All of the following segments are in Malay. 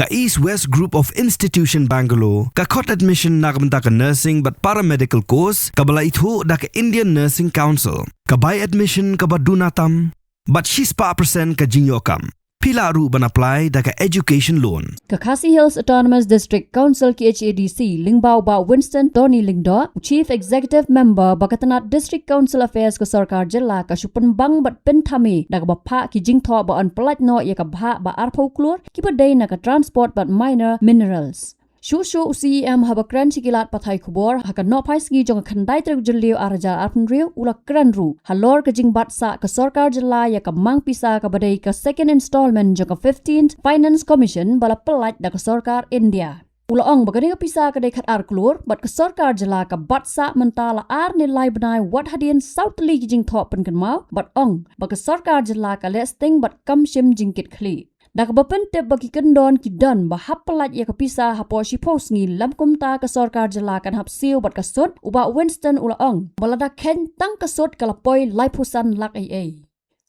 Ka East West Group of Institution Bangalore, ka khot admission na kamta ka nursing but paramedical course, ka bala itho da ka Indian Nursing Council, ka buy admission ka badunatam, but she's pa percent ka jinyokam. Pila ru ban apply da ka education loan. Ka Khasi Hills Autonomous District Council ki HADC lingbao ba Winston Tony Lingdo, Chief Executive Member Bakatanat District Council Affairs ka Sarkar Jilla ka Shupun Bang bat Pentami da ka bapa ki jingtho ba on pelat no ya ka bha ba arpho klur ki badai na ka transport but minor minerals. Shushu CEM habakran sikilat pathai kubor haka no phai sgi jong khandai trek julliu araja arpun riu ula kranru halor ka jingbat sa ka Sarkar Jilla ya ka mang pisa ka badai ka second installment jong ka 15th Finance Commission bala pelat da ka Sarkar India. Ula ong bagani ka pisa ka dai khat ar klur bat ka Sarkar Jilla ka bat sa mentala ar nilai benai wat hadian southly ki jing thop pen kan mau bat ong ba ka Sarkar Jilla ka lesting bat kamshim jingkit khli. Dak bapen tep bagi kendon ki dan bahap pelat ya kapisa hapo si pos ngi lam kumta ka Sarkar Jilla kan hap siu bat kasut uba Winston ula ong balada ken tang kasut kalapoi laipusan lak ai.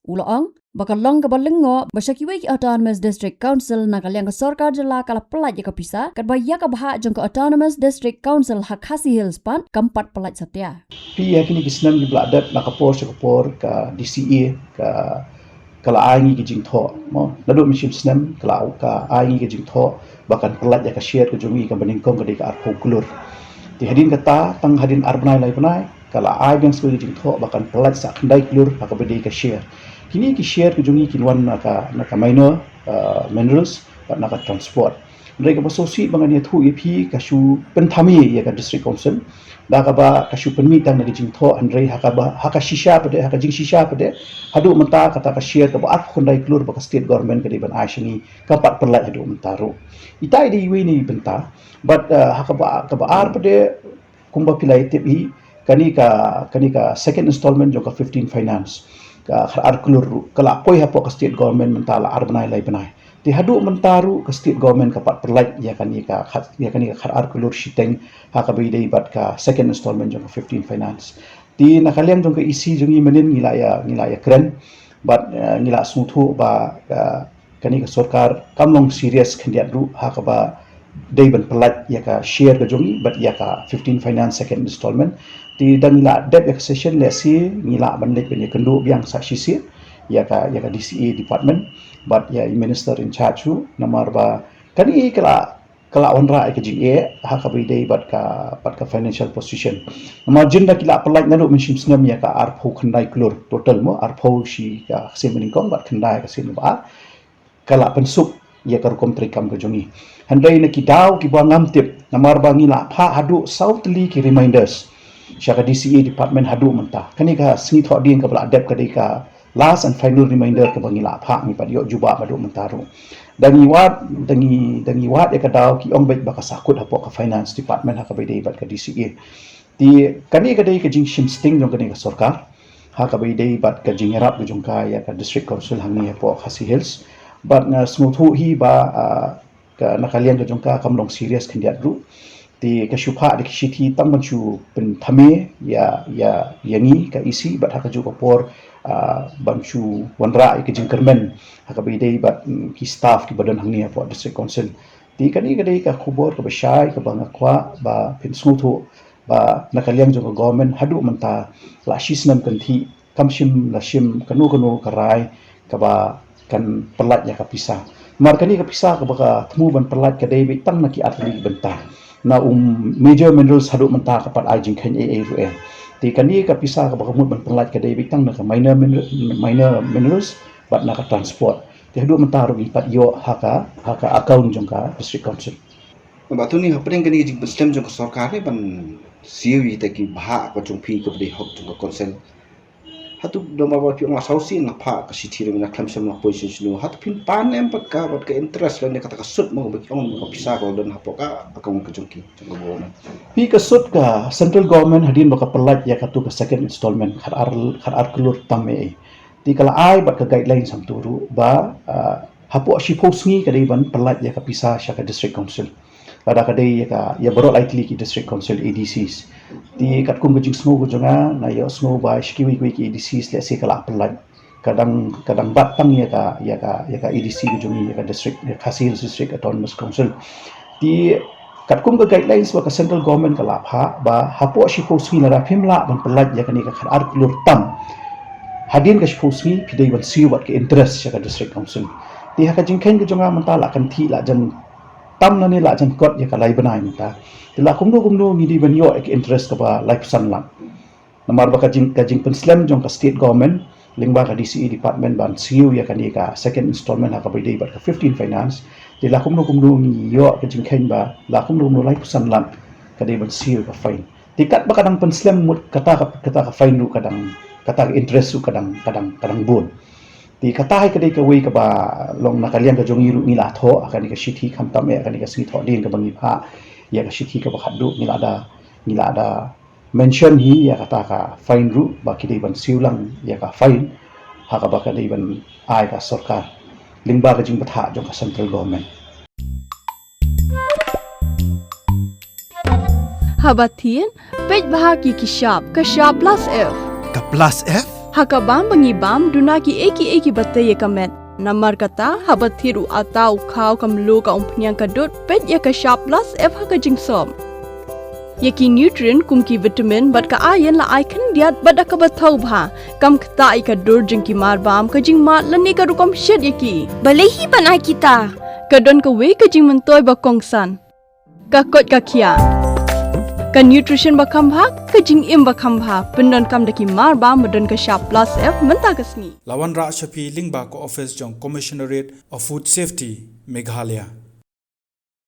Ula ong baka long ka balengo basyakiwe ki Autonomous District Council na kalyang ka Sarkar Jilla kala pelat ya kapisa kat baya ka baha jong ka Autonomous District Council hak Khasi Hills pan kampat pelat satya. Pi yakini kisnam ki bladat na kapor ka DCE ka kala aingi ki jingtho mo nadu mishim snem kala ka aingi ki jingtho bahkan pelat ya ka share ke jungi ka beningkong ka deka arpo kulur ti hadin kata tang hadin arbnai lai panai kala ai yang sebagai jingtho bahkan pelat sa khandai kulur ka bedi ka share kini ki share ke jungi kinwan na ka minor minerals na ka transport mereka bersosi bangani thu EP kasu penthami ya ka district council da ka ba kasu penmi tang na jingtho andrei haka shisha pade haka jing shisha pade hadu menta kata ka share ka ba at khondai klur ba state government ka di ban ashini ka pat perlat hadu mentaro itai di wi ni benta but haka ba ar pade kumba pilai tepi kani ka second installment jo ka 15 finance ka ar klur kala poi hapo ka state government mentala ar banai lai banai ti hadu mentaru ka state government ka pat perlat ya kani ka ar kulur shiteng ha ka bidai bat ka second installment jong 15 finance ti nakaliam jong ka isi jong imenin ngila ya kren but ngila smuthu ba kani ka sarkar kamlong serious khandiat ru ha ka ba dei ban perlat ya ka share ka jongi but ya ka 15 finance second installment ti dan ngila debt accession lesi ngila ban lek ben kendu biang sa sisi ya ka DCE department but ya minister in charge hu namar ba kani kala onra ke jinge ha ka bidai bat ka financial position namar jinda kila pelat nanu mishim snam ya ka arpho khandai klur total mo arpho shi ka semening kong bat khandai ka sin ba kala pensuk ya ka rukom trikam ke jongi handai na kidau ki ba ngam tip namar ba ngila pha hadu southly ki reminders syaka DCE department hadu menta kani ka sngi tho ding ka bala adap ka dei ka last and final reminder ke bangila phak ni padio juba badu mentaru dangi wat e kadau ki ong bet baka sakut hapo ka finance department ha ka bidai bat ka DCE ti kani ka dei ka jing shim sting jong kani ka sarkar ha ka bidai bat ka jing erap jong ka ya ka district council hangni hapo Khasi Hills but na smuthu hi ba ka nakalian ka jong ka kamlong serious khandiat ru ti ka shupha de kishiti tamban chu pen thame ya yani ka isi bat ha ka ju ka por banchu wanra ke jingkermen haka bidai bat ki staff ki badan hangni apo district council ti kani kadai ka khubor ka bashai ka bangakwa ba pinsmuthu ba nakaliang jong government hadu menta la shisnam kanthi kamshim lashim kanu karai ka ba kan perlat ya ka pisah mar kani ka pisah ka baka temu ban perlat ka dai bitang naki atli benta na major minerals hadu menta ka pat ajing khen ru ti kani ka pisah ka baka mut ban perlat ka dai bitang na ka minor minerals bat na ka transport ti hadu mentaru gi pat yo haka account jong ka district council batu ni hapring kani jing system jong ka sarkar ban siwi ta ki bha ka jong phi ka de hok jong ka council hatu doma ba pi ma sausi na pha ka sithi na klam sam na position nu hat pin pan em pat ka interest le kata ka sut mo ba ong ka pisah ka don hapo ka account ka jong ki jong ka government pi ka sut ka central government hadin baka perlat ya ka tu ka second installment khar kulur tamme ti kala ai bat ka guideline sam turu ba hapo si posngi ka dei ban perlat ya ka pisah sya ka district council pada ka dei ya borok likely ki district council ADCs ti kat kum jing snow jonga na yo snow ba shkiwi ki ADCs le se kala perlat kadang batang ya ka EDC ke jungi ya ka district ya Khasil District Autonomous Council di katkum ke guidelines ba ka central government ka lapha ba hapo si posmi la phimla ban pelat ya ka ni ka khar kulur tam hadin ka posmi pidai ban siu bat ke interest ya ka district council di ha ka jingkhen ke jonga manta la kan thi la jan tam na ni la jan kot ya ka lai banai mata di la kumdu ngi di ban yo ek interest ka ba lai pesan la namar ba ka jing penslam jong ka state government lingba ka DCE department ban siu ya ka ni ka second installment ha ka bidai bat ka 15 finance di la kumdu ni yo ka jingkhen ba la kumdu lai pesan la ka dei ban siu ka fine tikat ba kadang penslam mut kata ka fine ru kadang kata interest su kadang bun di kata hai kadai ka wei ka ba long nakalian ka jong iru ni la tho akan ka shithi kham tam ya akan ka si tho din ka bangi pha ya ka shithi ka ba khadu ni la da mention hi ya kata ka fine ru ba ki dei ban siulang ya ka fine ha ka ba ka dei ban ai ka sarkar lingba ka jing patha jong ka central government Habatin pej bahagi kishap plus F Ka plus F? Hakabam bangibam dunaki eki batay kamet namar kata habathiru atau khaw kamlu ka umpnyang kadut pej ya kishap plus F haka jingsom Yaki nutrient kumki vitamin bat ka ayan la icon diat bat ka bathau bha kam kta ka dur jingki marbam ka jingma lani ka rukom shed yaki Balehi banai kita. kadon ka we ka jing mentoy ba kongsan ka kot ka kia ka nutrition ba khambha ka jing im ba khambha pendon kam daki marba modon ka sharp plus F menta kasni Lawan Ra Shafi Lingba ko office jong Commissionerate of Food Safety Meghalaya